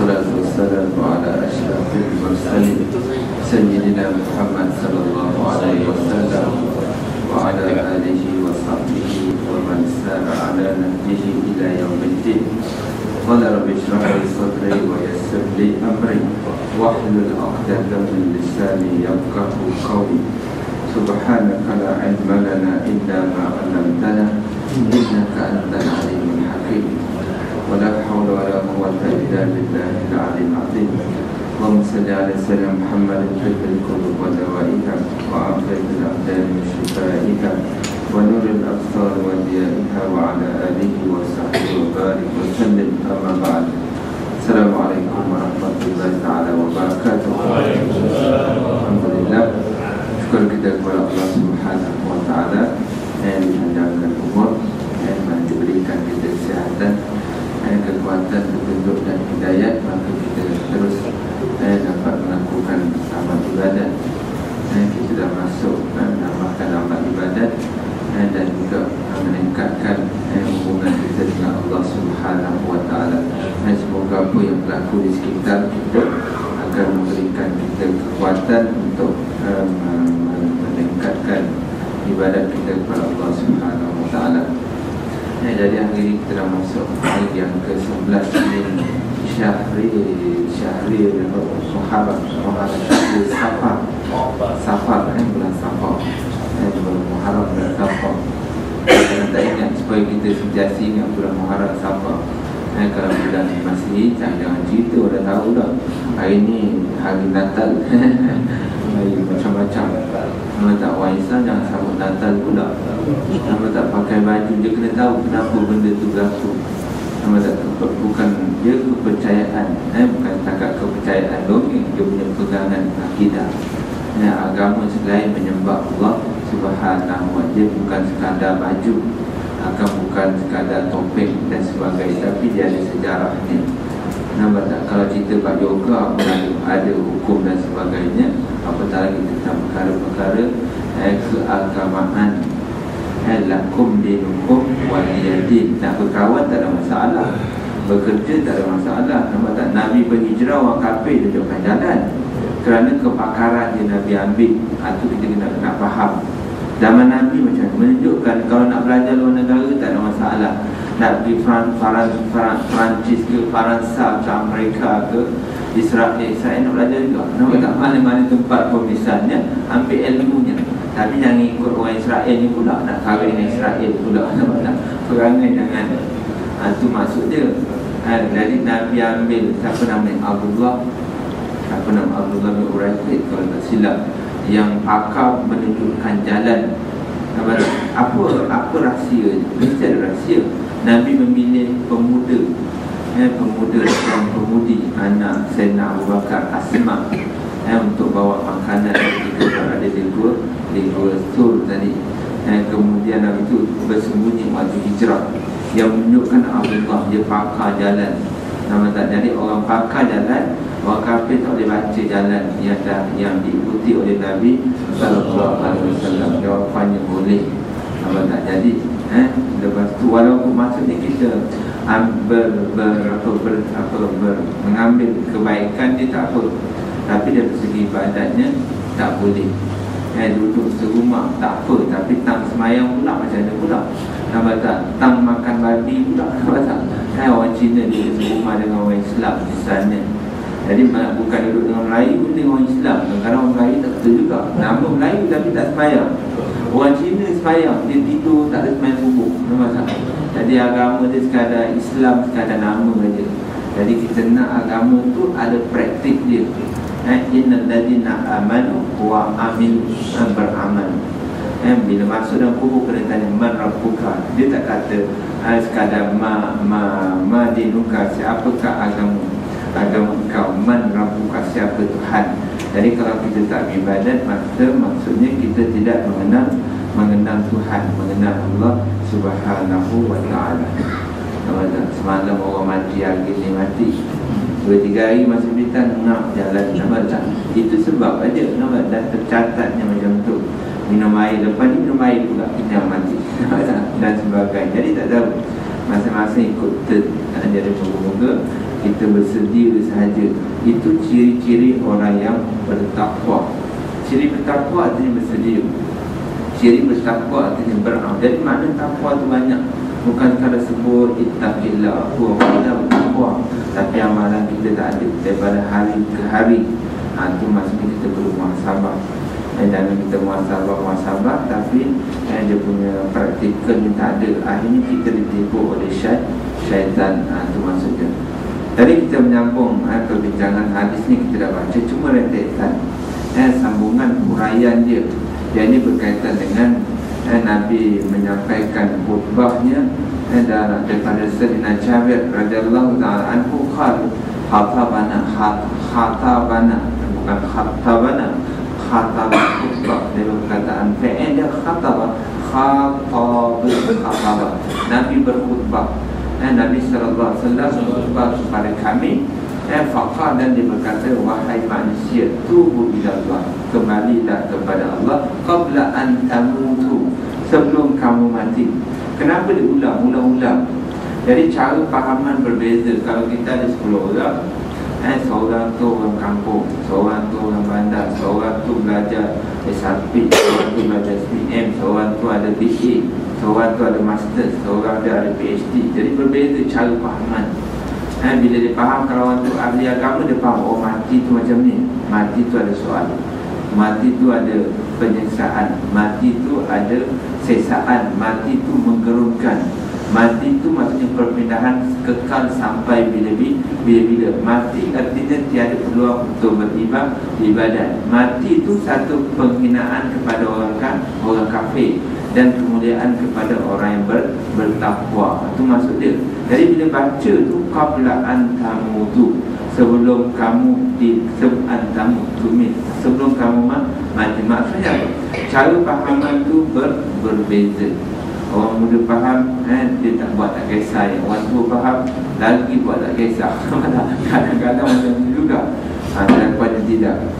Wassalatu wassalamu ala asyrafil mursalin Sayyidina Muhammad sallallahu alaihi wasallam wa ala alihi wa sahbihi wa man sara ala nahjihi ila yaumiddin. Qala rabbi shrah li sadri wa yassir li amri wahlul 'uqdatam min lisani yafqahu qawli. Subhanaka la ilma lana illa ma 'allamtana innaka antal alimul hakim. Wala hawla wala quwwata illa billahil 'aliyyil 'azim. Allahumma salli ala sayyidina Muhammadin tibbil qulub wa dawaiha wa afiyatil abdan wa shifaiha wa nuril absar wa diyaiha wa ala alihi wa sahbihi wa barik wa sallim. Amma ba'd. Assalamualaikum warahmatullahi ta'ala wabarakatuh. Alhamdulillah, syukur kita kepada Allah Subhanahu wa ta'ala yang menjadikan umur, yang diberikan kita kesihatan, kekuatan, petunjuk dan hidayah, maka kita terus dapat melakukan amal ibadat. Kita dah masuk menambahkan amal ibadat dan juga meningkatkan hubungan kita dengan Allah Subhanahu wa ta'ala. Semoga apa yang berlaku di sekitar kita akan memberikan kita kekuatan untuk meningkatkan ibadat kita kepada Allah Subhanahu wa ta'ala. Jadi hari ini kita dah masuk hari yang ke-11 ini Syahri Muharram, Syahri Safar, bulan Safar, bulan Muharram, bulan Safar. Kita tak ingat supaya kita sentiasa ingat bulan Muharram, Safar. Kalau bulan masih jangan cerita, dah tahu dah hari ini hari Natal. Hari macam-macam. Nama tak orang Islam jangan sambut Natal pula. Nama tak pakai baju, dia kena tahu kenapa benda tu berlaku. Nama tak, bukan dia kepercayaan, bukan setakat kepercayaan dongeng, dia punya pegangan akidah. Agama selain menyembah Allah Subhanahu wa ta'ala, dia bukan sekadar baju, bukan sekadar topeng dan sebagainya, tapi dia ada sejarahnya. Nampak tak? Kalau cerita bab yoga ada hukum dan sebagainya, apatah lagi tentang perkara-perkara keagamaan. Lakum dinukum waliyadin. Nak berkawan tak ada masalah, bekerja tak ada masalah. Nampak tak? Nabi berhijrah, orang kafir dia jauhkan jalan kerana kepakaran dia Nabi ambil. Itu kita kena faham. Zaman Nabi macam menunjukkan kalau nak belajar luar negara tak ada masalah. Nak pergi Perancis ke Faransa ke Amerika ke Israel nak belajar juga. Nampak tak? Mana-mana tempat pun misalnya ambil ilmunya. Tapi jangan ikut orang Israel ni pula, nak kahwin dengan Israel pula. Nampak tak? Perangai jangan. Itu maksud dia. Jadi Nabi ambil siapa namanya Abdullah bin Uraykid kalau tak silap, yang pakar menunjukkan jalan. Apa rahsia? Mesti ada rahsia. Nabi memilih pemuda dan pemudi, anak Sayyidina Abu Bakar, Asma, untuk bawa makanan ketika berada di gua Sur tadi. Kemudian Nabi itu bersembunyi waktu hijrah, yang menunjukkan Abdullah dia pakar jalan. Nama tak? Jadi orang pakar jalan, orang kafir tak boleh baca jalan yang diikuti oleh Nabi sallallahu alaihi wasallam. Jawapannya boleh. Nama tak? Jadi lepas tu walaupun maksudnya kita mengambil kebaikan dia tak apa, tapi dari segi ibadatnya tak boleh. Duduk serumah tak apa, tapi tang semayang pula macam mana pula. Nampak tak? Tang makan babi pula. Nampak tak? Orang Cina dia serumah dengan orang Islam misalnya. Jadi bukan duduk dengan Melayu pun dengan orang Islam. Kadang-kadang orang Melayu tak betul juga, nama Melayu tapi tak semayang. Orang Cina semayang, dia tidur tak ada semayang subuh. Nampak tak? Jadi agama dia sekadar Islam, sekadar nama saja. Jadi kita nak agama tu ada praktik dia. Innal ladina amanu wa amilu, beramal. Bila masuk dalam kubur kena tanya man rabbuka. Dia tak kata sekadar ma dinuka, siapakah agama kau, man rabbuka, siapa Tuhan. Jadi kalau kita tak beribadat, maksudnya kita tidak mengenal Tuhan, mengenal Allah Subhanahu wa ta'ala. Semalam orang mati, hari ni mati, 2-3 hari masuk berita nak jalan. Nampak tak? Itu sebab aja. Nampak? Dan tercatatnya macam tu. Minum air, lepas ni minum air pula yang mati. Dan sebagainya. Jadi tak tahu, masing-masing ikut jadi moga-moga kita bersedia sahaja. Itu ciri-ciri orang yang bertakwa. Ciri bertakwa artinya bersedia. Ciri bertakwa artinya beramal. Jadi makna takwa tu banyak. Bukan sekadar sebut ittaqillah wa bertakwa, tapi amalan kita tak ada daripada hari ke hari. Itu maksudnya kita perlu muhasabah. Jangan kita muhasabah tapi dia punya praktikal yang tak ada. Akhirnya kita ditipu oleh syaitan. Itu maksudnya. Tadi kita menyambung perbincangan hadis ni, kita dah baca cuma rentetan sambungan huraian dia. Yang ini berkaitan dengan Nabi menyampaikan khutbahnya daripada Sayyidina Jabir radhiyallahu ta'ala anhu khatabana bukan khatabana khutbah. Dia perkataan fi'il dia khatabah. Nabi berkhutbah. Nabi sallallahu alaihi wasallam berkhutbah kepada kami. Faqala, dan dia berkata, wahai manusia, tubu ila Allah, kembalilah kepada Allah qabla an tamutu, sebelum kamu mati. Kenapa diulang-ulang? Jadi cara pahaman berbeza. Kalau kita ada 10 orang, seorang tu orang kampung, seorang tu orang bandar, seorang tu belajar SRP, seorang tu belajar SPM, seorang tu ada BA, seorang tu ada master, seorang ada PhD. Jadi berbeza cara pahaman. Bila dia faham, kalau orang tu ahli agama, dia faham, oh mati tu macam ni, mati tu ada soal, mati tu ada penyiksaan, mati tu ada sesaan, mati tu menggerunkan, mati tu maksudnya perpindahan kekal sampai bila-bila. Mati artinya tiada peluang untuk beribadat. Mati tu satu penghinaan kepada orang kafir dan kemuliaan kepada orang yang bertakwa. Itu maksud dia. Jadi bila baca tu qabla an tamutu, sebelum kamu sebelum kamu mati. Maksudnya apa? Cara pahaman tu berbeza. Orang muda faham, dia tak buat tak kisah. Orang tua faham, lagi buat tak kisah. Kadang-kadang macam tu juga. Kadang-kadang tidak.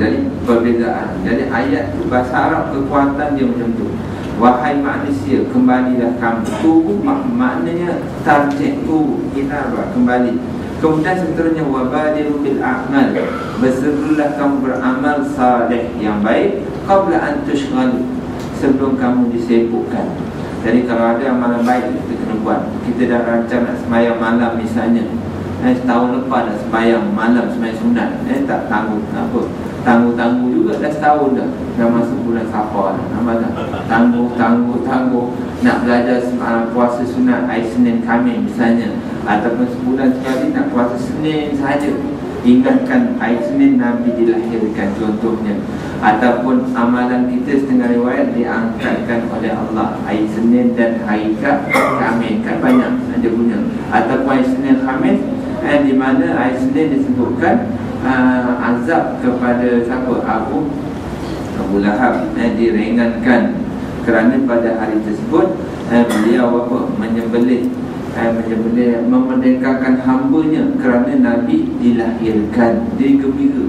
Jadi perbezaan. Jadi ayat tu bahasa Arab kekuatan dia macam tu. Wahai manusia, kembalilah kamu. Tubuh maknanya tarjih tu, inabah, kembali. Kemudian seterusnya wabadiru bil a'mal, berserulah kamu beramal salih yang baik qabla an tushghalu, sebelum kamu disibukkan. Jadi kalau ada amalan baik kita kena buat. Kita dah rancang nak sembahyang malam misalnya, setahun lepas nak sembahyang malam, sembahyang sunat, tak tangguh apa, tangguh juga dah setahun dah masuk bulan Safar dah. Nampak tak? Tangguh nak belajar puasa sunat hari Senin Khamis misalnya, ataupun sebulan sekali nak puasa Senin sahaja. Ingatkan hari Senin Nabi dilahirkan contohnya. Ataupun amalan kita setengah riwayat diangkatkan oleh Allah hari Senin dan hari Khamis, kan banyak ada punya. Ataupun hari Senin Khamis, di mana hari Senin disebutkan azab kepada siapa? Abu Lahab diringankan kerana pada hari tersebut beliau menyembelih memerdekakan hambanya kerana Nabi dilahirkan. Dia gembira.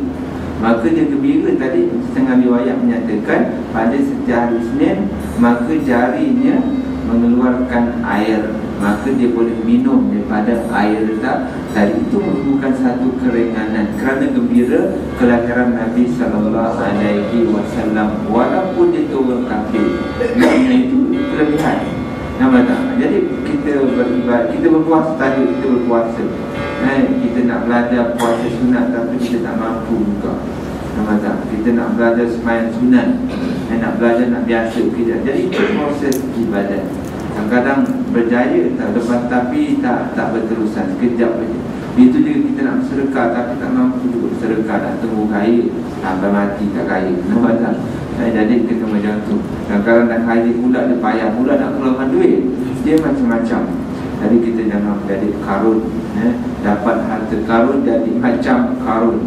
Maka dia gembira tadi setengah riwayat menyatakan pada setiap hari Senin maka jarinya mengeluarkan air, maka dia boleh minum daripada air tadi. Itu merupakan satu keringanan kerana gembira kelahiran Nabi SAW, walaupun dia tu orang kafir. Maknanya itu kelebihan. Nampak tak? Jadi kita beribadat, kita berpuasa tadi, kita berpuasa. Kita nak belajar puasa sunat tapi kita tak mampu juga. Nampak tak? Kita nak belajar sembahyang sunat, nak belajar nak biasa kita. Jadi itu proses ibadat. Kadang-kadang berjaya lepas tapi tak berterusan, sekejap saja. Itu juga kita nak bersedekah tapi tak mampu juga bersedekah, nak tunggu kaya sampai mati tak kaya. Nampak tak? Jadi kita macam tu. Kadang-kadang nak kaya pula dia payah pula nak keluarkan duit. Dia macam-macam. Jadi kita jangan jadi karun, dapat harta karun jadi macam karun.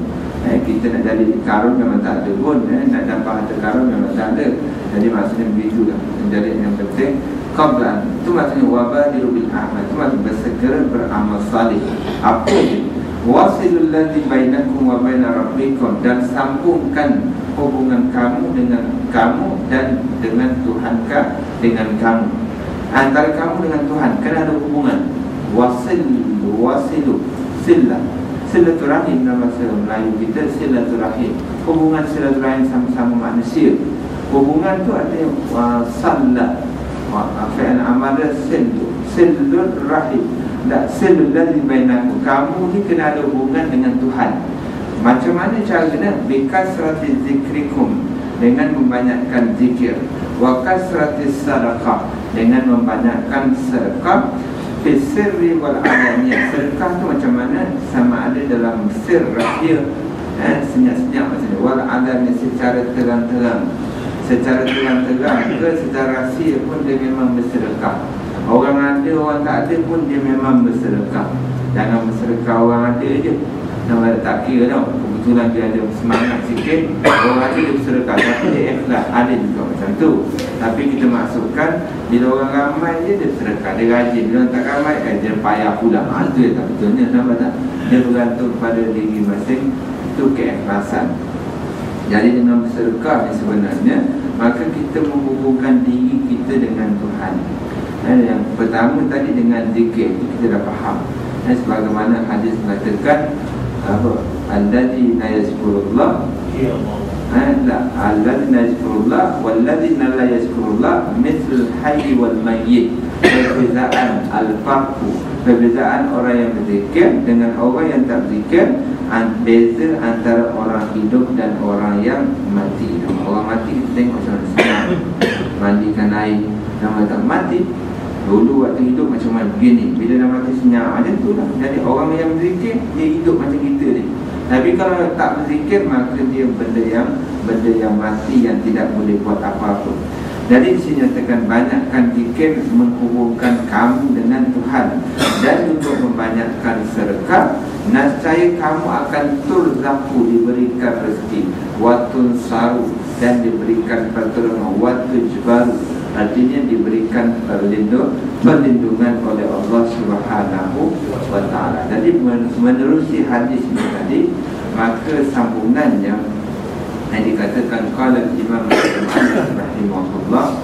Kita nak jadi karun memang tak ada pun, nak dapat harta karun memang tak ada. Jadi maksudnya begitulah. Jadi yang penting qablan, itu maksudnya wabadiru bil a'mal, itu maksudnya bersegera beramal salih. Apa itu? Wasilul ladzi bainakum wa baina rabbikum, dan sambungkan hubungan kamu dengan kamu dan dengan Tuhan dengan kamu. Antara kamu dengan Tuhan kena ada hubungan. Wasilu, Silaturahim dalam bahasa Melayu kita silaturahim. Hubungan silaturahim sama-sama manusia. Hubungan tu artinya sallah. Fi'il amal silur rahim. Tak silul ladzi bainakum. Kamu ni kena ada hubungan dengan Tuhan. Macam mana caranya? Bikasrati zikrikum, dengan membanyakkan zikir. Wa kasrati sadaqah, dengan membanyakkan sedekah. Fi sirri wal alaniyah. Sedekah tu macam mana? Sama ada dalam sir rahsia, senyap-senyap maksudnya. Wal alaniyah, secara terang-terang. Secara terang-terang ke secara rahsia pun dia memang bersedekah. Orang ada, orang tak ada pun dia memang bersedekah. Jangan bersedekah orang ada je. Nama tak kira tau. Kebetulan dia ada semangat sikit, orang ada dia bersedekah, tapi dia ikhlas. Ada juga macam tu. Tapi kita maksudkan bila orang ramai je dia bersedekah, dia rajin. Bila orang tak ramai dia payah pula. Itu yang tak betulnya. Nampak tak? Dia bergantung pada diri masing. Itu keikhlasan. Jadi dengan bersedekah ni sebenarnya, maka kita menghubungkan diri kita dengan Tuhan. Yang pertama tadi dengan zikir, itu kita dah faham. Sebagaimana hadis mengatakan apa? Alladzi la yazkurullah, ya Allah. Alladzi la yazkurullah walladzi la yazkurullah mithl hayy wal mayyit. Perbezaan al-farqu, perbezaan orang yang berzikir dengan orang yang tak berzikir. Beza antara orang hidup dan orang yang mati. Orang mati kita tengok macam mana senang mandikan air. Nama tak mati, dulu waktu hidup macam mana begini, bila dah mati senyap macam tu lah. Jadi orang yang berzikir dia hidup macam kita ni. Tapi kalau tak berzikir maka dia benda yang mati, yang tidak boleh buat apa-apa. Jadi di sini nyatakan banyakkan zikir menghubungkan kamu dengan Tuhan, dan untuk membanyakkan sedekah, nescaya kamu akan turzaku, diberikan rezeki, watun saru, dan diberikan pertolongan, watun jbaru, artinya diberikan perlindungan oleh Allah Subhanahu wa ta'ala. Jadi menerusi hadis ini tadi, maka sambungannya yang dikatakan qala Imam rahimahullah,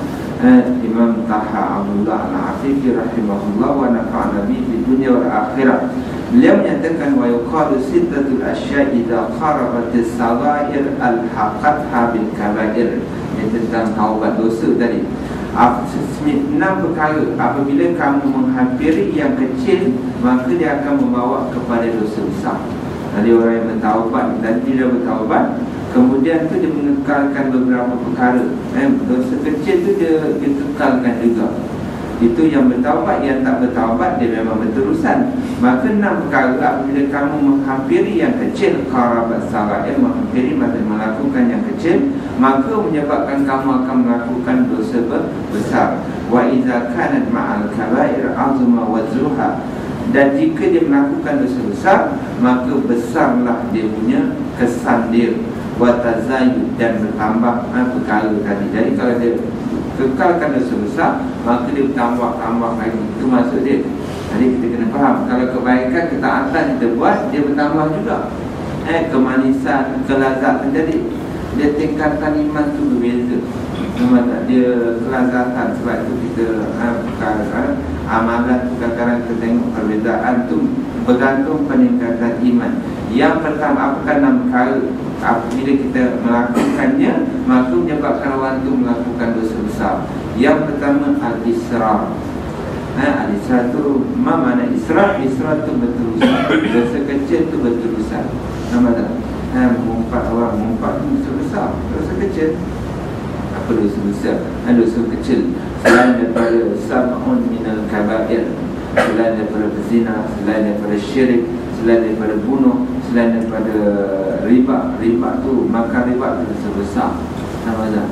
Imam Taha Abdullah Al-Afiqi rahimahullah wa nafa'ana bihi fid dunya wal akhirah. Beliau menyatakan wa yuqalu sittatul asya' idza qarabatis saghair al-haqatha bil kabair. Ini tentang taubat dosa tadi. 6 perkara apabila kamu menghampiri yang kecil, maka dia akan membawa kepada dosa besar. Jadi orang yang bertaubat dan tidak bertaubat, kemudian tu dia mengekalkan beberapa perkara. Dosa kecil tu dia kekalkan juga. Itu yang bertaubat. Yang tak bertaubat dia memang berterusan. Maka 6 perkara apabila kamu menghampiri yang kecil, qarabat saghair, menghampiri maksudnya melakukan yang kecil, maka menyebabkan kamu akan melakukan dosa besar. Wa idza kanat ma'al kabair azma wazruha, dan jika dia melakukan dosa besar, maka besarlah dia punya kesan dia. Watazayud, dan bertambah perkara tadi. Jadi kalau dia kekalkan dosa besar, maka dia bertambah lagi. Itu maksud dia. Jadi kita kena faham, kalau kebaikan, ketaatan kita buat, dia bertambah juga. Kemanisan, kelazatan. Jadi dia tingkatan iman tu berbeza. Nampak tak? Dia kelazatan. Sebab itu kita amalan tu kadang-kadang kita tengok perbezaan tu bergantung peningkatan iman. Yang pertama, apakah 6 perkara? Bila kita melakukannya, maka menyebabkan orang itu melakukan dosa besar. Yang pertama, al-israr. Al-israr itu, apa makna israr? Israr itu berterusan. Dosa kecil itu berterusan. Nampak tak? Mengumpat orang, mengumpat itu dosa besar. Dosa kecil, apa dosa besar? Dosa kecil. Selain daripada sab'un minal kabair, selain daripada berzina, selain daripada syirik, selain daripada bunuh, selain daripada riba. Riba tu, makan riba tu dosa besar. Nampak tak?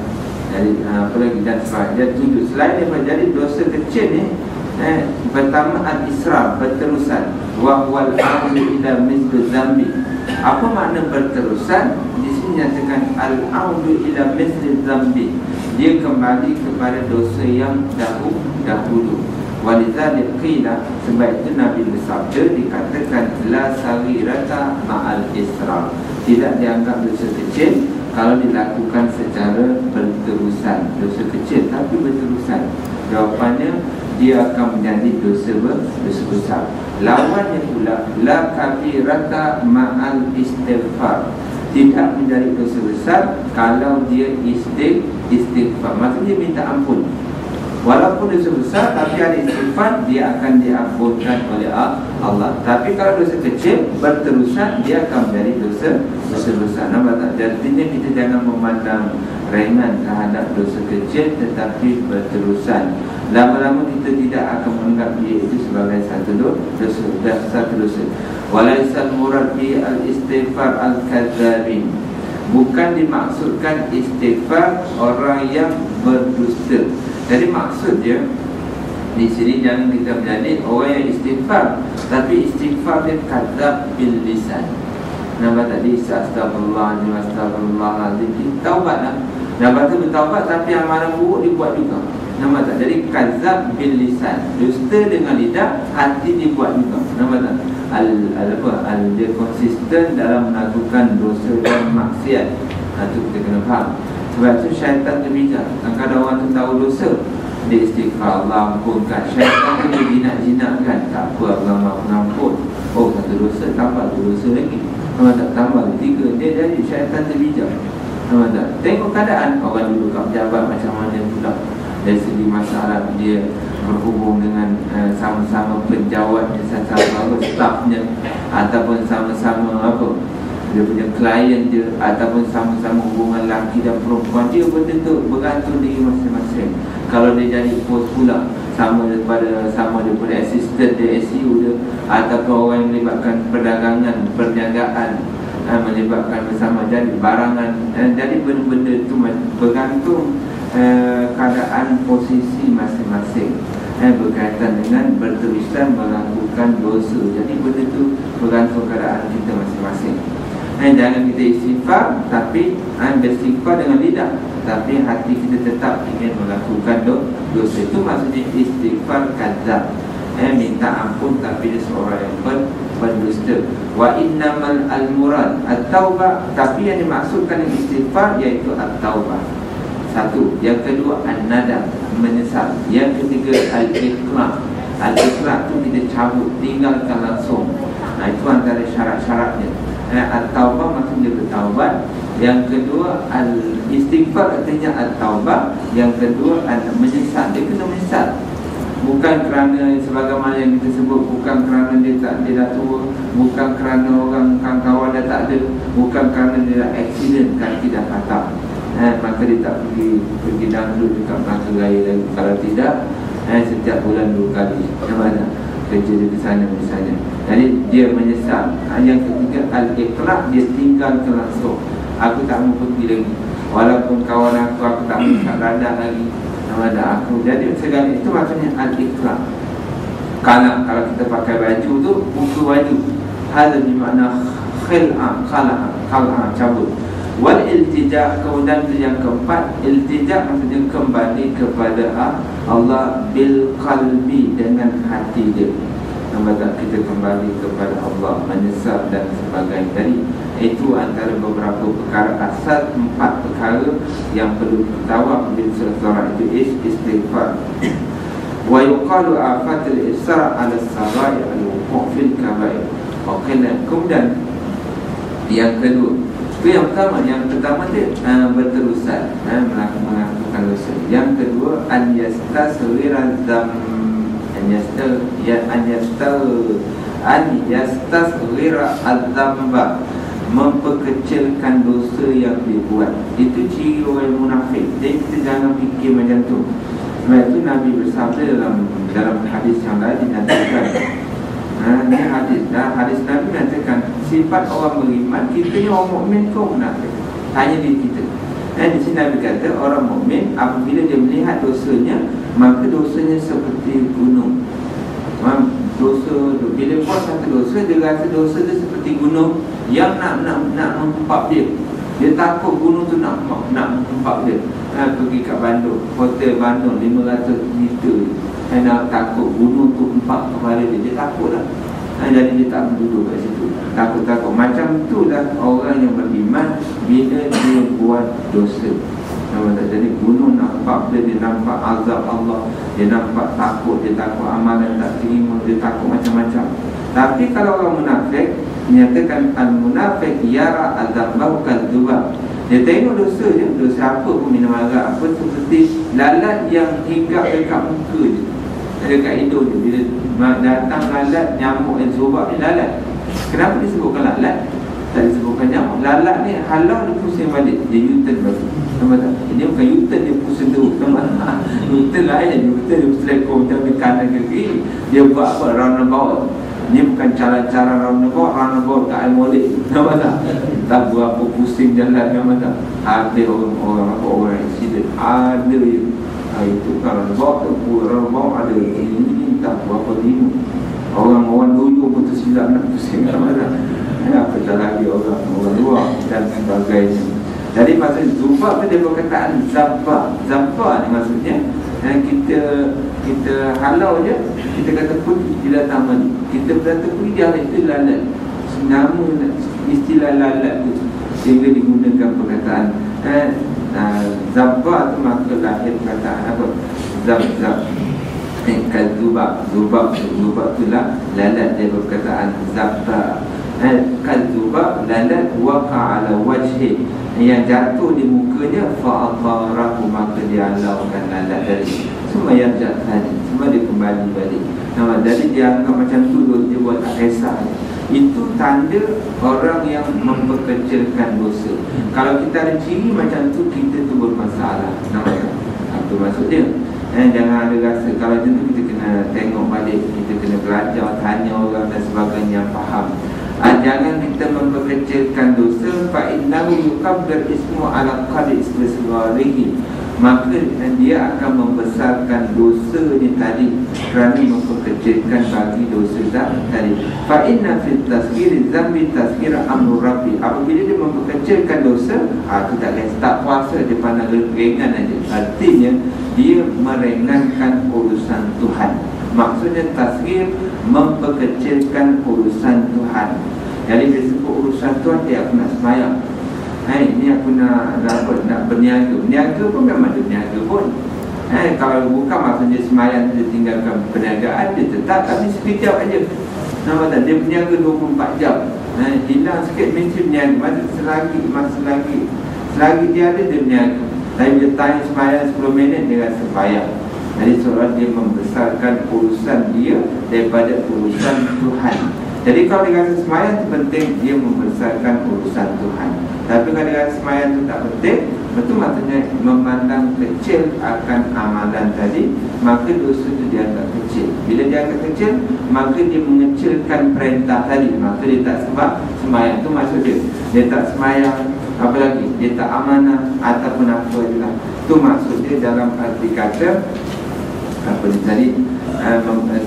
Jadi apa lagi? Dan sebagainya. Dia 7. Selain daripada, jadi dosa kecil ni, pertama al-israr, berterusan. Wa huwal amru ila misli zambi. Apa makna berterusan? Di sini nyatakan al-amru ila misli zambi, dia kembali kepada dosa yang dahulu. Walidzalik qila, sebab itu Nabi bersabda, dikatakan la saghirata ma'al israr, tidak dianggap dosa kecil kalau dilakukan secara berterusan. Dosa kecil tapi berterusan, jawapannya dia akan menjadi dosa besar. Lawannya pula la kabirata ma'al istighfar, tidak menjadi dosa besar kalau dia istighfar. Maksudnya minta ampun. Walaupun dosa besar tapi ada istighfar, dia akan diampunkan oleh Allah. Tapi kalau dosa kecil berterusan, dia akan menjadi dosa besar. Nampak tak? Artinya kita jangan memandang ringan terhadap dosa kecil tetapi berterusan. Lama-lama kita tidak akan menganggap dia itu sebagai satu dosa. Walaisal murad bi al-istighfar al-kadzabin, bukan dimaksudkan istighfar orang yang berdusta. Jadi maksud dia di sini jangan kita menjadi orang yang istighfar, tapi istighfar dia kadzab bil lisan. Nampak tadi astagfirullahaladzim, astagfirullahaladzim, taubatlah. Nampak tu bertaubat tapi amalan buruk dibuat juga. Nampak tak? Jadi kadzab bil lisan, dusta dengan lidah, hati dibuat juga. Nampak tak? Dia konsisten dalam melakukan dosa dan maksiat. Itu kita kena faham. Sebab tu syaitan terbijak. Kadang-kadang orang tu tahu dosa, dia istighfar, Allah ampunkan. Syaitan tu dia jinak-jinakkan. Tak apa, Allah mengampun. Oh, satu dosa, tambah dua dosa lagi. Nampak tak? Tambah tiga. Dia jadi syaitan terbijak. Nampak tak? Tengok keadaan orang dulu kat pejabat macam mana pula. Dari segi masalah dia berhubung dengan sama-sama penjawatnya, sama-sama stafnya, ataupun sama-sama dia punya klien dia, ataupun sama-sama hubungan lelaki dan perempuan, dia bertentu bergantung diri masing-masing. Kalau dia jadi bos pula, sama daripada asisten dia, SEO dia, ataupun orang yang melibatkan perdagangan, perniagaan, melibatkan bersama jadi barangan, jadi benda-benda itu bergantung keadaan posisi masing-masing, berkaitan dengan berterusan melakukan dosa. Jadi benda itu bergantung keadaan kita masing-masing. Jangan kita istighfar tapi beristighfar dengan lidah, tapi hati kita tetap ingin melakukan dosa. Itu maksudnya istighfar kadzab, minta ampun tapi dia seorang yang berdusta. Wa innamal al-murad at-taubah, tapi yang dimaksudkan dengan istighfar iaitu at-taubah. Satu. Yang kedua an-nadam, menyesal. Yang ketiga al-iqla'. Al-iqla' itu kita cabut, tinggalkan langsung. Itu antara syarat-syaratnya. At-taubah maksudnya bertaubat. Yang kedua al-istighfar, artinya at-taubah. Yang kedua menyesal. Dia kena menyesal, bukan kerana sebagaimana yang kita sebut, bukan kerana dia dah tua, bukan kerana orang kawan dah tak ada, bukan kerana dia dah accident, kaki dah patah, maka dia tak pergi dangdut dekat Melaka Raya lagi. Kalau tidak, setiap bulan 2 kali mana kerja dia ke sana misalnya. Jadi dia menyesal. Yang ketiga al-iqla', dia tinggalkan langsung. Aku tak mau pergi lagi, walaupun kawan aku tak mau kat ladang lagi, ada aku. Jadi segala itu maksudnya al-iqla'. Kalau kita pakai baju tu, buku baju, hal bermakna khil'a, cabut. Wal iltija', kemudian yang keempat, iltija' maksudnya kembali kepada Allah bil qalbi, dengan hati dia. Nampak kita kembali kepada Allah, menyesal dan sebagainya. Jadi itu antara beberapa perkara asal, 4 perkara yang perlu ditawab bila seseorang itu istighfar. Wa yuqalu afatul isra' ala sarai' al-wuqu' fil kabair. Kemudian yang kedua, itu yang pertama. Yang pertama dia berterusan melakukan dosa. Yang kedua an yastasghira yastasghira al-dzamba, memperkecilkan dosa yang dibuat. Itu ciri orang munafik. Jadi kita jangan fikir macam tu. Sebab itu Nabi bersabda dalam hadis yang lain dinyatakan, ini hadis Nabi menyatakan sifat orang beriman, kita ni orang mukmin kau munafik. Hanya di kita. Di sini Nabi kata orang mukmin apabila dia melihat dosanya, maka dosanya seperti gunung. Dosa bila buat satu dosa, dia rasa dosa dia seperti gunung yang nak menghempak dia. Dia takut gunung tu nak menghempak dia. Pergi kat Bandung, hotel Bandung 500 meter, nak takut gunung tu hempak kepala dia. Dia takut lah. Jadi dia tak duduk kat situ. Takut-takut. Macam itulah orang yang beriman bila dia buat dosa. Jadi gunung nampak dia nampak azab Allah, dia nampak takut, dia takut amalan tak terima, dia takut macam-macam. Tapi kalau orang munafik menyatakan al-munafiq yara adzambahu kadzuba, dia tengok dosa je, dosa apa pun, minum arak apa, seperti lalat yang hinggap dekat muka je, dekat hidung je. Bila datang lalat, nyamuk yang serobak ni lalat. Kenapa disebutkan lalat? Tak disebutkan nyamuk. Lalat ni halau dia pusing balik, dia U-turn balik. Nampak tak? Dia bukan U-turn, dia pusing terus. Nampak? U-turn lain, U-turn dia selekong dari kanan ke kiri. Dia buat apa? Roundabout. Ni bukan cara-cara roundabout kat Al-Molek. Nampak tak? Tak buat apa pusing jalan. Nampak tak? Ada orang accident. Ada je. Itu kan roundabout ada. Ini tak buat apa timu. Orang dulu pun tersilap nak pusing. Nampak tak? Apatah lagi orang luar dan sebagainya. Jadi maksud zubab tu dia perkataan zabba. Zabba ni maksudnya kita halau je, kita kata pergi, dia datang balik. Kita berkata pergi, dia itu lalat. Nama istilah lalat tu sehingga digunakan perkataan zabba tu, maka lahir perkataan apa? Zab. Zubab tu lah lalat, dia perkataan zabba. Kadzubab lalat waqa ala wajhi, yang jatuh di mukanya, fa'atarahu, maka dia halaukan lalat dari semua yang jatuh tadi, semua dia kembali balik. Jadi dia anggap macam tu, dia buat tak kisah. Itu tanda orang yang memperkecilkan dosa. Kalau kita ada ciri macam tu, kita tu bermasalah. Nampak? Apa maksud dia? Jangan ada rasa. Kalau macam tu, kita kena tengok balik, kita kena belajar, tanya orang dan sebagainya, faham. Jangan kita memperkecilkan dosa. Fa'innahu yukabbir ismu ala qadri istisgharihi, maka dia akan membesarkan dosa ni tadi kerana memperkecilkan bagi dosa tadi. Fa'inna fit tasghiri zambi tasghira amru rabbi, apabila dia memperkecilkan dosa, tu tak puasa, dia pandang ringan aja. Artinya dia meringankan urusan Tuhan. Maksudnya tasghir, memperkecilkan urusan Tuhan. Jadi dia sebut urusan Tuhan, dia aku nak sembahyang. Ini aku nak berniaga. Berniaga pun memang dia berniaga pun. Kalau bukan maksudnya sembahyang, dia tinggalkan perniagaan, dia tetap tapi sekejap aja. Nampak tak? Dia berniaga 24 jam. Hilang sikit mesti berniaga. Selagi dia ada, dia berniaga. Tapi dia tanya sembahyang 10 minit, dia rasa sembahyang. Jadi seorang dia membesarkan urusan dia daripada urusan Tuhan. Jadi kalau dia rasa semayang itu penting, dia membesarkan urusan Tuhan. Tapi kalau dia rasa semayang itu tak penting, betul maksudnya memandang kecil akan amalan tadi, maka dosa itu dianggap kecil. Bila dia anggap kecil, maka dia mengecilkan perintah tadi, maka dia tak sebab semayang. Itu maksud dia. Dia tak semayang, apa lagi? Dia tak amanah ataupun apa juga. Itu maksud dia dalam arti kata apa ni tadi,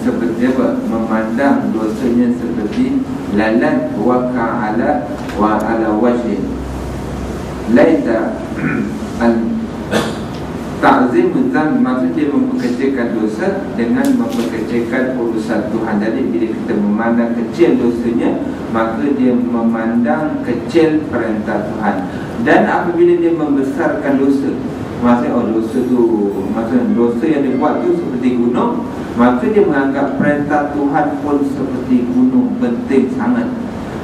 seperti apa, memandang dosanya seperti lalat waqa ala wajhi. Laita ta'zim dzam, maksud dia memperkecilkan dosa dengan memperkecilkan urusan Tuhan. Jadi bila kita memandang kecil dosanya, maka dia memandang kecil perintah Tuhan. Dan apabila dia membesarkan dosa, maksudnya dosa tu, maksudnya dosa yang dia buat tu seperti gunung, maka dia menganggap perintah Tuhan pun seperti gunung, penting sangat.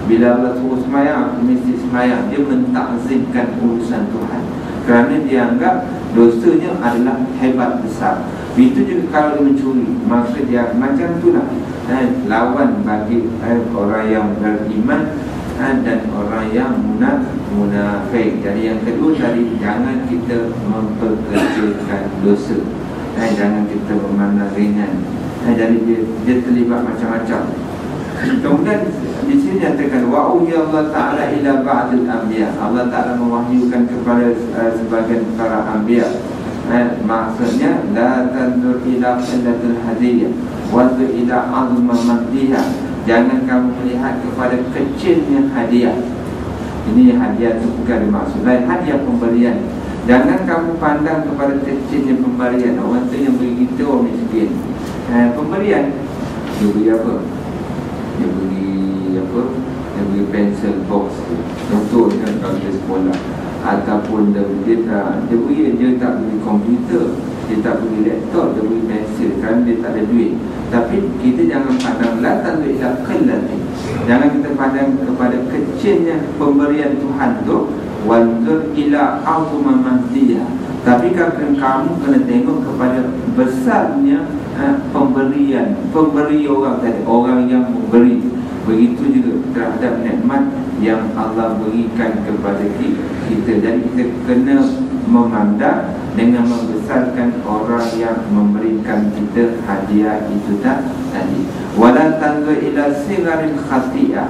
Bila Allah suruh semayang, aku mesti semayang. Dia mentakzimkan urusan Tuhan kerana dia anggap dosanya adalah hebat besar. Itu juga kalau dia mencuri, maka dia macam itulah lawan bagi orang yang beriman dan orang yang munafik. Jadi yang kedua tadi, jangan kita memperkecilkan dosa, jangan kita memandang ringan. Jadi dia terlibat macam-macam. Kemudian di sini nyatakan wa'uhiya Allah Ta'ala ila ba'dil anbiya, Allah Ta'ala mewahyukan kepada sebagian para anbiya. Maksudnya la tanzur ila qillatil hadiyah wa ila azma madhiha, jangan kamu melihat kepada kecilnya hadiah. Ini hadiah itu bukan dimaksud lain, hadiah pemberian. Jangan kamu pandang kepada kecilnya pemberian. Orang tu yang beri kita orang miskin. Pemberian, dia beri apa? Dia beri pencil box, contohnya kalau dia sekolah. Ataupun dia tak beri komputer, dia tak beli laptop, dia beli pensel kerana dia tak ada duit. Tapi kita jangan pandang la tanzur ila qillati, jangan kita pandang kepada kecilnya pemberian Tuhan tu, wanzur ila azma manzilah, tapi kamu kena tengok kepada besarnya pemberian, pemberi orang tadi, orang yang memberi. Begitu juga terhadap nikmat yang Allah berikan kepada kita. Jadi kita kena memandang dengan membesarkan orang yang memberikan kita hadiah itu tadi. Wala tanzur ila sigaril khati'ah,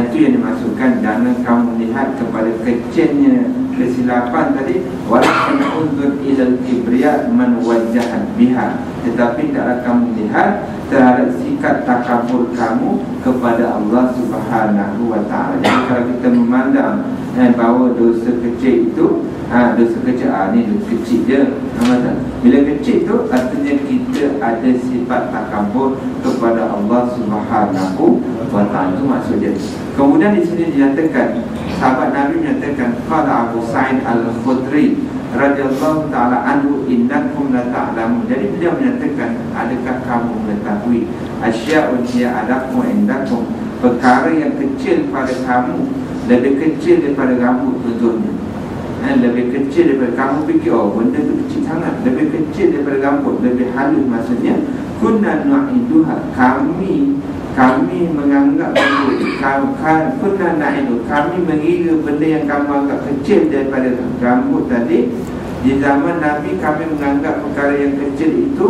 itu yang dimaksudkan, jangan kamu lihat kepada kecilnya kesilapan tadi. Walakin unzur ila al-kibriya man wajjahat biha, tetapi taklah kamu lihat terhadap sikap takabur kamu kepada Allah Subhanahu wa ta'ala. Jadi kalau kita memandang bahawa dosa kecil itu dosa kecil, ni dosa kecil je, bila kecil tu artinya kita ada sifat takabur kepada Allah Subhanahu wa ta'ala. Itu maksudnya. Kemudian di sini dinyatakan, sahabat Nabi menyatakan, qala Abu Sa'id Al-Khudri radhiyallahu ta'ala anhu, innakum la ta'lamun. Jadi beliau menyatakan, adakah kamu mengetahui asya'un hiya adakum indakum, perkara yang kecil pada kamu, lebih kecil daripada rambut contohnya, lebih kecil daripada kamu fikir, oh benda tu kecil sangat, lebih kecil daripada rambut, lebih halus. Maksudnya kunna nu'iduha, kami menganggap kunna na'idu, kami mengira benda yang kamu anggap kecil daripada rambut tadi. Di zaman Nabi kami menganggap perkara yang kecil itu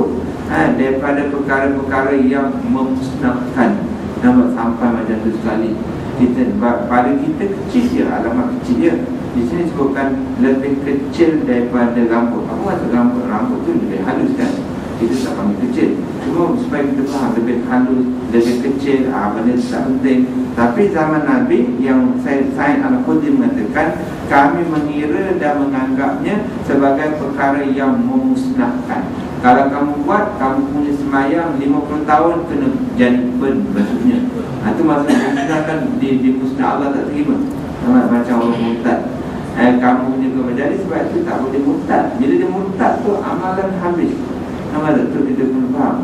daripada perkara-perkara yang memusnahkan. Nampak sampai macam tu sekali. Pada kita kecil je, alamat kecil je. Di sini sebutkan lebih kecil daripada rambut. Apa maksud rambut? Rambut tu lebih halus kan, kita tak panggil kecil. Cuma supaya kita faham, lebih halus, lebih kecil, benda itu tak penting. Tapi zaman Nabi yang Said Al-Khudri mengatakan, kami mengira dan menganggapnya sebagai perkara yang memusnahkan. Kalau kamu buat, kamu punya semayang 50 tahun kena jadi pen, maksudnya. Itu maksudnya memusnahkan, di musnah Allah tak terima. Macam orang murtad. Kamu juga menjadi, sebab itu tak boleh murtad. Bila dia murtad tu amalan habis. Amalan tu kita kena faham.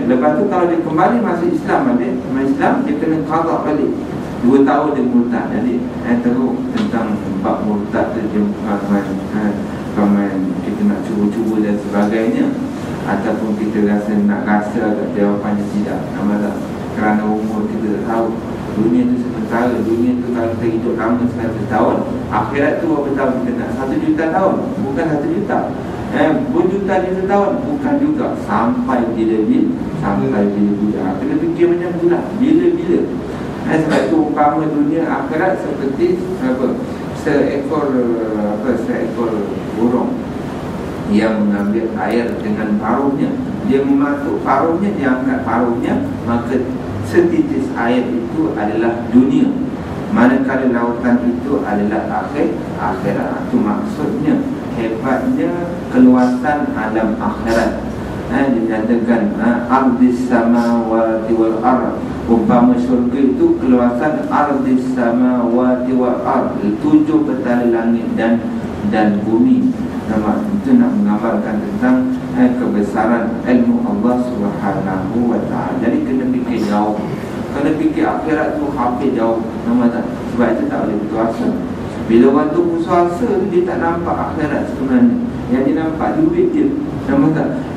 Lepas tu kalau dia kembali masuk Islam balik, Islam dia kena qada balik 2 tahun dia murtad. Jadi teruk tentang bab murtad tu, dia ramai kita nak cuba-cuba dan sebagainya, ataupun kita rasa agak jawapannya tidak. Amalan kerana umur kita tak tahu. Dunia tu sementara. Dunia tu kalau kita hidup lama 100 tahun, akhirat tu berapa tahun kita nak? 1 juta tahun, bukan 1 juta. Berjuta-juta tahun, bukan juga. Sampai bila-bila, sampai bila-bila. Kita fikir macam tu lah, bila-bila. Sebab itu umpama dunia akhirat seperti seekor burung yang mengambil air dengan paruhnya. Dia mematuk paruhnya, dia angkat paruhnya, maka setitis air itu adalah dunia, manakala lautan itu adalah akhirat. Itu maksudnya hebatnya keluasan alam akhirat. Dinyatakan ardis samawati wal ard, umpama syurga itu keluasan ardis samawati wal ard, 7 petala langit dan bumi. Itu nak menggambarkan tentang kebesaran ilmu Allah Subhanahu wa ta'ala. Jadi kena fikir jauh, kena fikir akhirat tu hampir jauh. Sebab itu tak boleh berkuasa. Bila orang tu berkuasa, dia tak nampak akhirat sebenarnya. Yang dia nampak duit dia,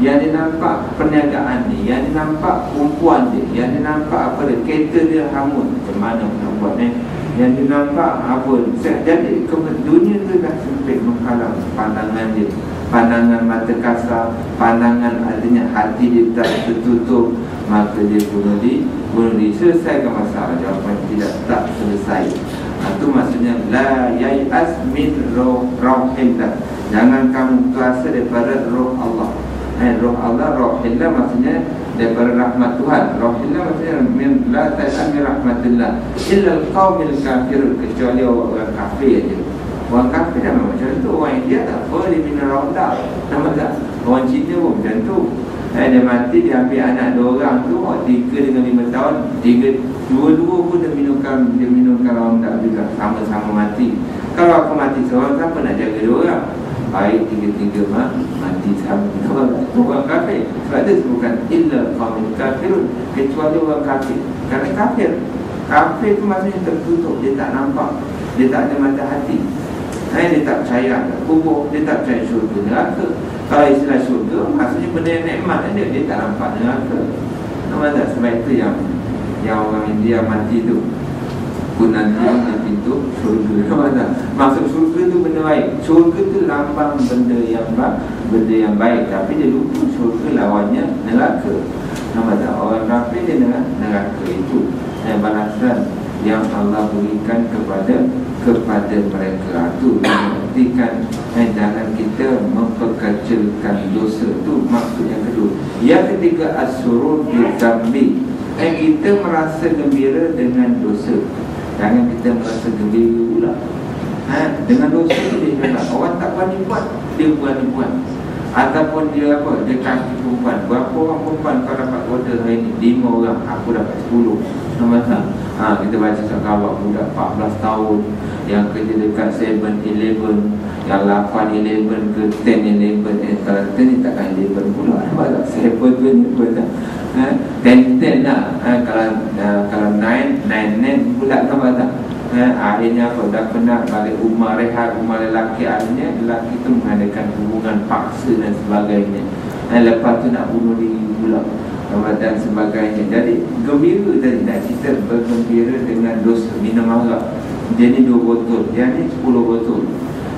yang dia nampak perniagaan dia, yang dia nampak perempuan dia, yang dia nampak kereta dia hangus. Macam mana nak buat yang dia nampak apa. Jadi dunia tu dah sempit menghalang pandangan dia, pandangan mata kasar, pandangan artinya hati dia tak tertutup, maka dia bunuh diri. Selesaikan masalah? Jawapan tidak, tak selesai. Itu maksudnya la yai'as min rauhillah, jangan kamu kuasa daripada roh Allah. Roh Allah, rauhillah maksudnya daripada rahmat Tuhan. Rauhillah maksudnya min la ta'am min rahmatillah illa al-qaumil kafir, kecuali orang kafir aja. Orang kafir dah macam tu. Orang India tak apa, dia minum raudah. Nampak tak? Orang Cina pun macam tu. Dia mati, dia ambil anak 2 orang tu, 3 dengan 5 tahun, 2 pun dia minumkan raudah juga, sama-sama mati. Kalau aku mati seorang, siapa nak jaga 2 orang? Baik 3 mati. mati sama. Orang kafir. Sebab itu disebutkan illa qaumul kafirun, kecuali orang kafir. Kerana kafir itu maksudnya tertutup, dia tak nampak, dia tak ada mata hati. Dia tak percaya kubur, dia tak percaya syurga neraka. Kalau istilah syurga maksudnya benda yang nikmat, dia tak nampak neraka. Nampak tak? Sebab itu yang orang India mati tu pun nanti di pintu syurga. Nampak tak? Maksud syurga tu benda baik. Syurga tu lambang benda yang baik, tapi dia lupa syurga lawannya neraka. Nampak tak? Orang kafir dia neraka itu balasan yang Allah berikan kepada mereka. Itu mengertikan jangan kita memperkecilkan dosa. Itu maksud yang kedua. Yang ketiga, as-surur bi-dzambi, kita merasa gembira dengan dosa. Jangan kita merasa gembira pula dengan dosa tu. Dia kata orang tak berani buat, dia berani buat. Ataupun dia kaki perempuan. Berapa orang perempuan kau dapat order hari ni? 5 orang, aku dapat 10. Nampak tak? Kita baca kawan budak 14 tahun yang kerja dekat 7-Eleven, yang 8-Eleven ke 10-Eleven. Kalau 10 ni takkan 11 pula. Nampak tak? 7-Eleven tak? 10 lah. Kalau 9 pula. Nampak tak? Akhirnya dah kena balik rumah rehat, rumah lelaki. Akhirnya lelaki tu mengadakan hubungan paksa dan sebagainya. Lepas tu nak bunuh diri pula dan sebagainya. Jadi gembira tadi, nak kita bergembira dengan dosa. Minum arak, dia ni 2 botol, dia ni 10 botol.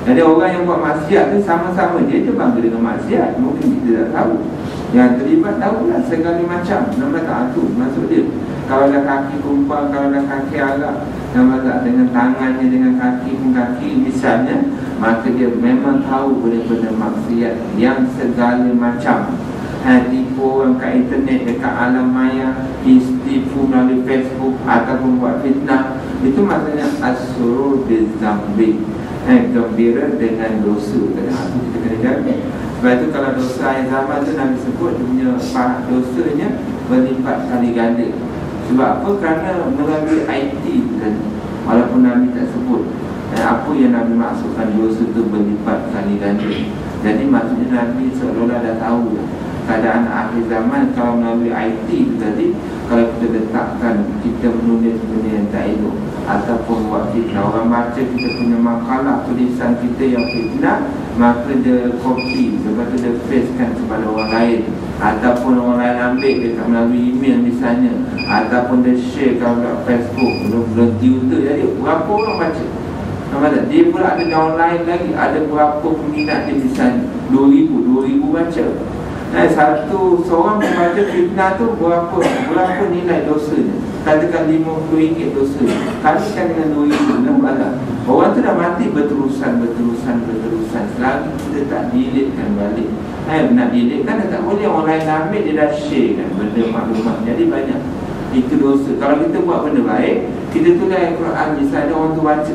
Jadi orang yang buat maksiat tu sama-sama dia bangga dengan maksiat. Mungkin kita tak tahu, yang terlibat tahulah segala macam. Nampak tak? Tu maksud dia. Kalau dah kaki perempuan, kalau dah kaki arak, nampak tak? Dengan tangannya, dengan kaki pun kaki misalnya, maka dia memang tahu benda-benda maksiat yang segala macam. Tipu orang kat internet, dekat alam maya, tipu melalui Facebook ataupun buat fitnah. Itu maksudnya as-surur bi-dzambi, gembira dengan dosa. Itu kita kena jaga. Sebab itu kalau dosa yang zaman tu Nabi sebut, dia punya dosanya berlipat kali ganda. Sebab apa? Kerana melalui IT tadi, walaupun Nabi tak sebut apa yang Nabi maksudkan dosa itu berlipat kali ganda. Jadi maksudnya Nabi seolah-olah dah tahu keadaan akhir zaman. Kalau melalui IT itu tadi, kalau kita letakkan, kita menulis benda yang tak elok ataupun buat fitnah, orang baca kita punya makalah, tulisan kita yang fitnah, maka dia copy, lepas tu dia pastekan kepada orang lain, ataupun orang lain ambil dekat melalui email misalnya, ataupun dia share kat Facebook, belum Twitter. Jadi berapa orang baca? Nampak tak? Dia pula ada downline lagi, ada berapa peminat dia misalnya, 2,000 baca. Seorang membaca fitnah tu berapa nilai dosanya? Katakan RM50 dosa, kalikan dengan 2,000. Nampak tak? Orang tu dah mati berterusan. Selagi kita tak deletekan balik. Nak deletekan dah tak boleh. Orang lain dah ambil, dia dah share kan benda maklumat. Jadi banyak. Itu dosa. Kalau kita buat benda baik, kita tulis Al-Quran, misalnya orang tu baca,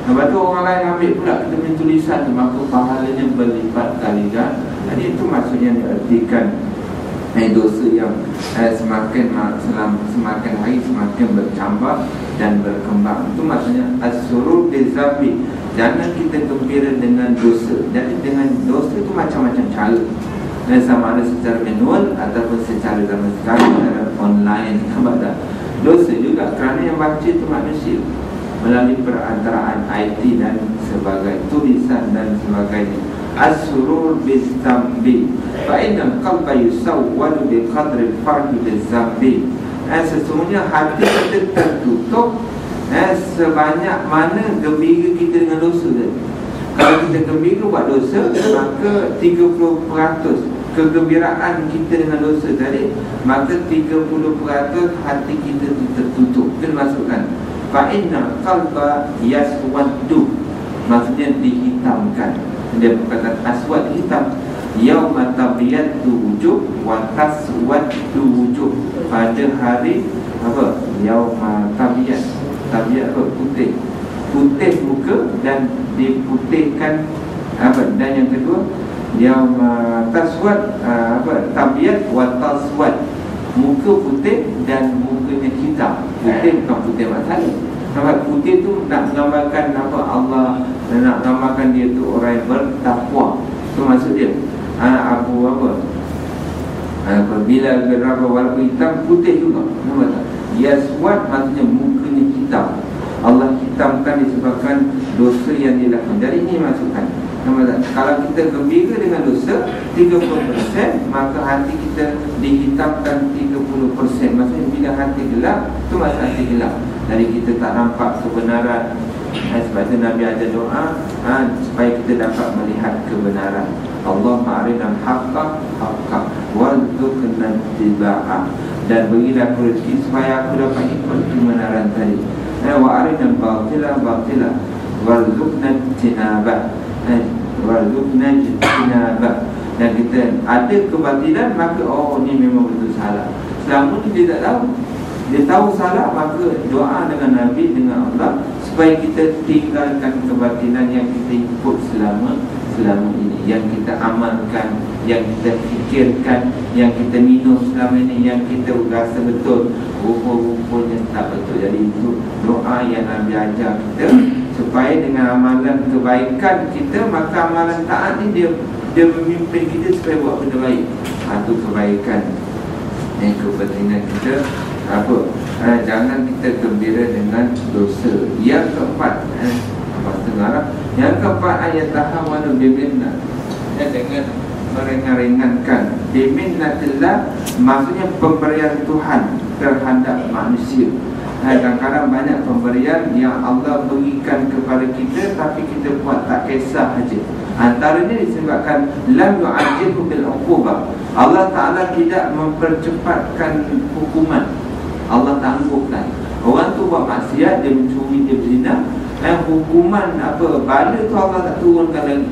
lepas tu orang lain ambil pula kita punya tulisan tu, maka pahalanya berlipat kali kan. Jadi itu maksudnya diartikan dosa yang semakin hari semakin bertambah dan berkembang. Itu maksudnya as-surur bi-dzambi, jangan kita gembira dengan dosa. Jadi dengan dosa itu macam-macam cara, sama ada secara manual ataupun secara zaman sekarang, secara online. Nampak tak? Dosa juga kerana yang baca itu manusia melalui perantaraan IT dan sebagainya, tulisan dan sebagainya. As-surur bi-dzambi, fa inna qalba yusawwadu bi qadri al-farhi bi-dzambi. Sesungguhnya hati kita tertutup sebanyak mana gembira kita dengan dosa tadi. Kalau kita gembira buat dosa, maka 30% kegembiraan kita dengan dosa tadi, maka 30% hati kita itu tertutup. Kita masukkan fa inna qalba yaswaddu, maksudnya dihitamkan. Dia berkata aswad, hitam. Yauma tabyaddu wujuh wa taswaddu wujuh, pada hari apa? Yauma tabyad apa? Putih muka dan diputihkan apa? Dan yang kedua yauma taswad tabyad wa taswad, muka putih dan mukanya hitam. Putih bukan putih matahari. Nampak putih tu nak menggambarkan apa? Allah, nak menggambarkan dia tu orang yang bertakwa. Itu maksud dia. abu apa, apabila geraba warna hitam putih juga, nampak tak? Yaswad maksudnya mukanya hitam. Allah hitamkan disebabkan dosa yang dilakukan. Jadi ini masukkan. Kalau kita gembira dengan dosa 30%, maka hati kita dihitamkan 30%. Maksudnya bila hati gelap, itu masa hati gelap. Jadi kita tak nampak kebenaran. Sebab itu Nabi ada doa supaya kita dapat melihat kebenaran. Allahumma arinal haqqa haqqa warzuqna ittiba'ah, dan berilah aku rezeki supaya aku dapat ikut kebenaran tadi. Wa arinal batila batila warzuqna ijtinabah, warzuqna ijtinabah. Dan kita ada kebatilan, maka ini memang betul salah. Selama ni dia tak tahu. Dia tahu salah, maka doa dengan Nabi, dengan Allah, supaya kita tinggalkan kebatilan yang kita ikut selama ini, yang kita amalkan, yang kita fikirkan, yang kita minum selama ini, yang kita rasa betul, rupa-rupanya tak betul. Jadi itu doa yang Nabi ajar kita, supaya dengan amalan kebaikan kita, maka amalan taat ni dia memimpin kita supaya buat benda baik. Itu kebaikan dan kepentingan kita. Jangan kita gembira dengan dosa. Yang keempat, yang keempat, ayat tahawanu biminna, dengan meringan-ringankan. Biminnatillah maksudnya pemberian Tuhan terhadap manusia. Kadang-kadang banyak pemberian yang Allah berikan kepada kita, tapi kita buat tak kisah saja. Antaranya disebabkan lam yu'ajjilhu bil uqubah. Allah Ta'ala tidak mempercepatkan hukuman. Allah tangguhkan. Orang tu buat maksiat, dia mencuri, dia berzina, hukuman bala tu Allah tak turunkan lagi.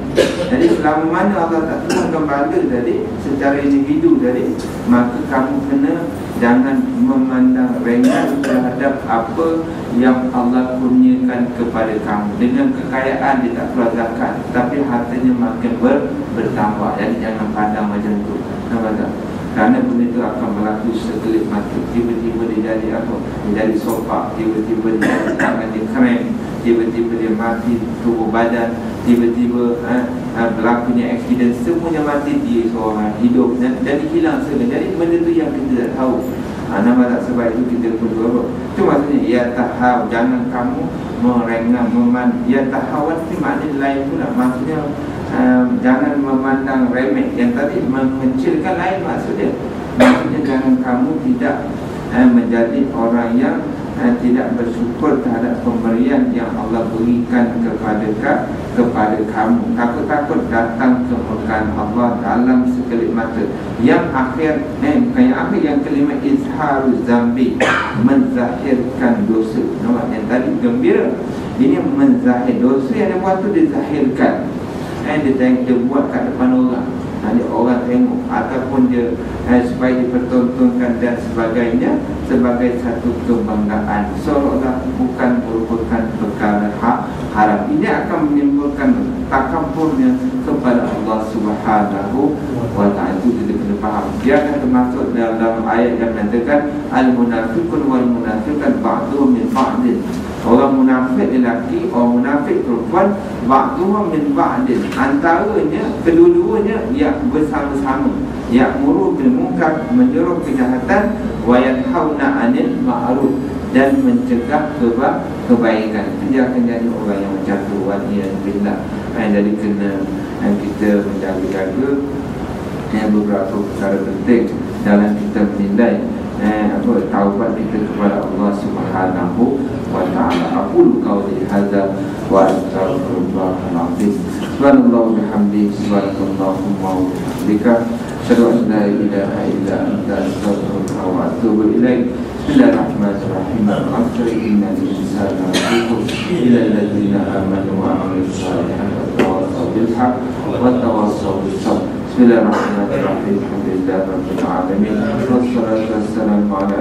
Jadi selama mana Allah tak turunkan bala tadi secara individu tadi, maka kamu kena jangan memandang ringan terhadap apa yang Allah kurniakan kepada kamu. Dengan kekayaan dia tak keluar zakat, tapi hartanya makin bertambah. Jadi jangan pandang macam tu. Nampak tak? Kerana benda itu akan berlaku sekelip mata. Tiba-tiba dia jadi Dia jadi sopak. Tiba-tiba dia jadi tangan dia krem. Tiba-tiba dia mati tubuh badan. Tiba-tiba berlakunya aksiden. Semuanya mati, dia seorang hidup. Jadi hilang segala. Jadi benda itu yang kita tak tahu. Nama tak sebab itu kita perlu itu maksudnya ya tahaw, jangan kamu merengah ya tahawan itu maknanya lain pula. Maksudnya jangan memandang remeh. Yang tadi mengecilkan lain maksudnya. Maksudnya jangan kamu tidak menjadi orang yang tidak bersyukur terhadap pemberian yang Allah berikan kepada kamu. Takut-takut datang kemurkaan Allah dalam sekelip mata. Yang akhir, bukan yang akhir, yang kelima izharuz zambi, menzahirkan dosa. Nampak yang tadi gembira, ini menzahir dosa yang dia buat tu dizahirkan. Dia buat kat depan orang. Dia orang tengok, ataupun dia supaya dipertontonkan dan sebagainya sebagai satu kebanggaan, seolah-olah bukan merupakan perkara haram. Ini akan menimbulkan takabburnya kepada Allah Subhanahu wa ta'ala. Itu kita kena faham. Dia akan termasuk dalam ayat yang mengatakan al-munafiqun wal munafiqat ba'duhum min ba'din. Orang munafik lelaki, orang munafik perempuan, ba'duhum min ba'din, antaranya kedua-duanya yang bersama-sama, ya'muru bil munkar, menyuruh kejahatan, wa yanhauna 'anil ma'ruf, dan mencegah kebaikan. Dia akan jadi orang yang macam tu, waliyadzubillah. Jadi kena kita menjaga-jaga beberapa perkara penting dalam kita menilai taubat kita kepada Allah Subhanahu wa ta'ala. Aqulu qawli hadza wa astaghfirullahal azim. Subhanallah bihamdihi, subhanallahumma wa bihamdika, asyhadu an la ilaha illa anta, astaghfiruka wa atubu ilaik. Bismillahirrahmanirrahim. Al-'asr innal insana lafi illa alladhina amanu wa 'amilus solihati wa tawassaw bil haqq wa tawassaw bis sabr. Bismillahirrahmanirrahim. Alhamdulillahirabbil alamin. Wassalatu wassalamu ala